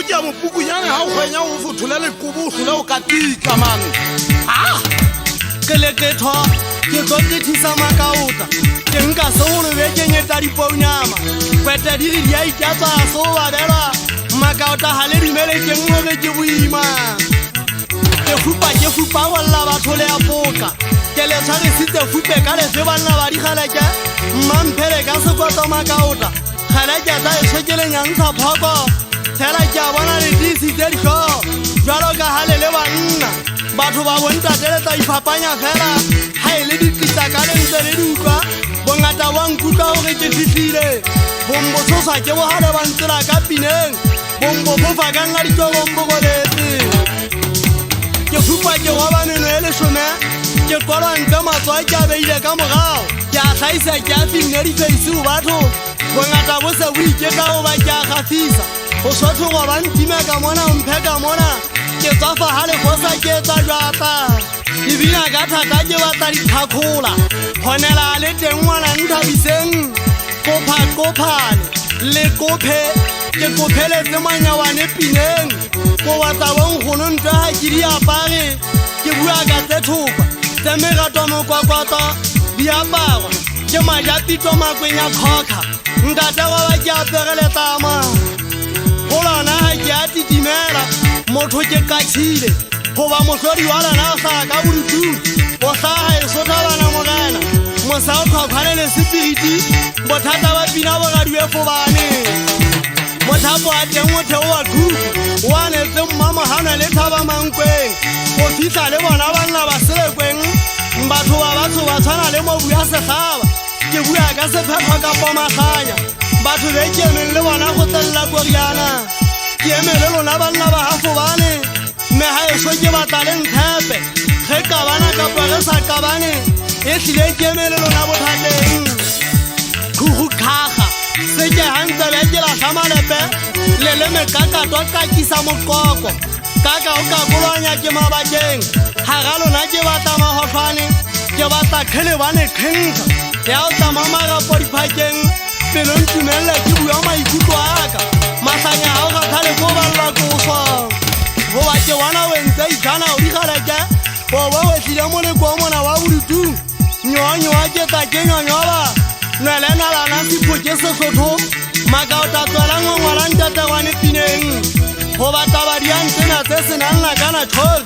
ke a mopukunyane ha o kgwenya o fothola leqoboso le o katika mane ke leketho ke tlo kethisa makaota ke nka seo lebekeng e tla dipounyama kwete diri di a ikatsa seo babelwa makaota ha le dumele ke ngwe ke boima ke fupa walla batho le a poka ke le tshwarisitse fupe ka lefe banna ba dikgaleke mmampele ka sekoto makaota kgaleke tsa e tshwekelenyantsha phoko fela ke a bona le disitse ditlho jwalo ka hale le banna batho ba bontatele tsa iphapanya fela ha e le ditlisa ka lentle le diutlwa bongata ba nkutlwa hore ke fihlile bombo tshosa ke bohale ba ntsela ka pineng bombo bofa ka nna ditlo bombokoletse ke fupa ke goba meno e leshome ke kolwa ntle matswa ke a beile ka morao ke a tlhaisa ke a finne difeisi ho batho bongata bo se bo iketla go ba ke a gafisa go sotho go ba ntime ka mona o mphe ka mona ke tsafa ha le fosa ke etsa jwata ebina ka thata ke batla dithakgola kgonela le teng ngwana nthabiseng kophane le kophe ke kopheletse manyawane pineng ko batla bonkgono ntwe ha ke di apare ke bua ka tse thopa tse merato mokwakwato di aparwa ke majapito makweng ya khokha ntate wa ba ke apere letama go lona ha ke a titimela motho ke katshile goba mohlodi wa lona sa ka borutu o hlaga e sotha bana morena mosa o tlhophane le sepiriti bothata ba pina bogadue fobane mothapo a teng motheo wa thuko o anetse mmamogana le thaba mankweng go fitlha le bona banna ba selekweng batho ba batho ba tshwana le mobu ya segaba ke bua ka sephethwa ka pomatlhanya batho be ke emeng le bona go tselela koriana ke emele lona banna ba gafobane mme ga eso ke batla le nthepe ge kabana kapa ge sa kabane e tlile ke emele lona bothateng khukhaga se ke hantse be ke latlha malepe le leme kakatwa kakisa mokoko kaka o ka kolwanya ke mabakeng ga ga lona ke batla magotlhwane ke batla kgele bane kgenkga ya o tsamamagapo diphakeng pelo ntumelela ke bua maikutlo aka matlanya ga o gatlhale ko balela koswa goba ke bona wentse ikana o digaleke obo wetlile moleko o mona wa borutu nyoanyoa ke tla ke nyonyoba nwelenalana sipo ke sesotho makaota tswela ngwangwala ntategwane pineng goba tabadiantsena tse senang lakana tlhori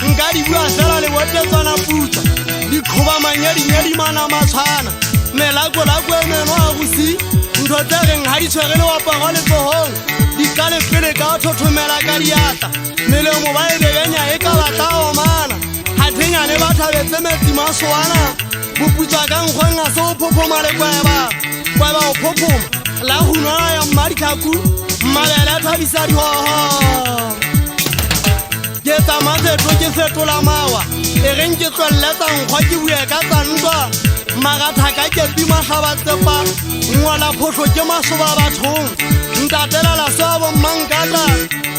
nka di bua fela le botetswana putsa dikgoba manyedinyedimana matshwana melakolako e meno a gosi ntho tse reng ga di tshwere le wapagwa letsogong di ka lepele ka thotthomela ka diatla melemo ba e bebenya e ka batla omana gathenyane ba thabetse metsimasoana boputswa ka nkgweng a se o phophoma le kweba o phophoma la hunwana ya mmadikhaku mmabele a thabisa dihoho ke tsamatsetho ke fetola mawa e reng ke tswelletsa nkgwa ke bue ka tsa ntwa magathaka ke pimatlhabatsepa ngwala photlho ke masoba bathong ntatelela seo bommankatla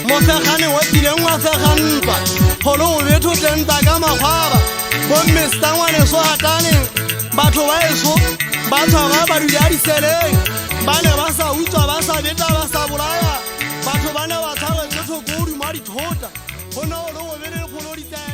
mofegane o tileng wa fegantwa kgolo o betho tenta ka makgwaba bommesta ngwaneso ataneng batho ba eso ba tshwara ba dule a diseleng ba ne ba sa utswa ba sa beta ba sa bolaya batho ba ne ba tshwaretse thoko o duma dithota go ne o le go bele le kgolo ditee